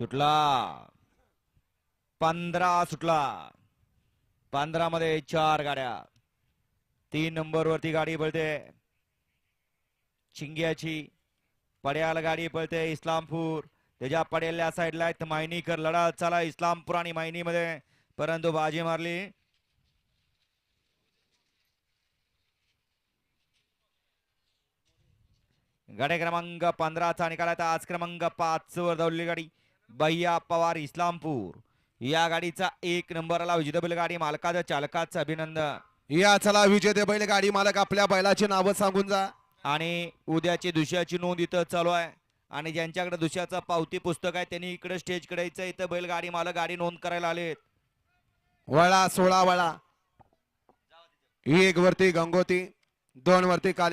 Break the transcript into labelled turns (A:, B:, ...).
A: सुटला 15 सुटला 15 मध्ये 4 गाड्या 3 नंबर वरती गाडी पळते चिंग्याची पड्याल गाडी पळते इस्लामपूर त्याच्या पड्याल्या साईडला आहेत मायनीकर लढा चला इस्लामपूर आणि मायनी मध्ये परंतु बाजी मारली गाडी क्रमांक 15 चा निकालाचा आज क्रमांक 5 वर धावलेली गाडी भैया पवार इस्लामपूर या गाडीचा 1 नंबरला विजेते बैलगाडी मालकाचं चालकाचं अभिनंदन
B: या चला विजेते बैलगाडी मालक आपल्या बैलाची नावं सांगून जा
A: आणि उद्याची दुसऱ्याची नोंद इथं चालू आहे आणि ज्यांच्याकडे दुसऱ्याचं पावती पुस्तक आहे त्यांनी इकडे स्टेज कडे यायचं इथं बैलगाडी मालक गाडी नोंद करायला आलेत
B: वळा 16 वळा 1 वरती गंगोती 2 वरती काले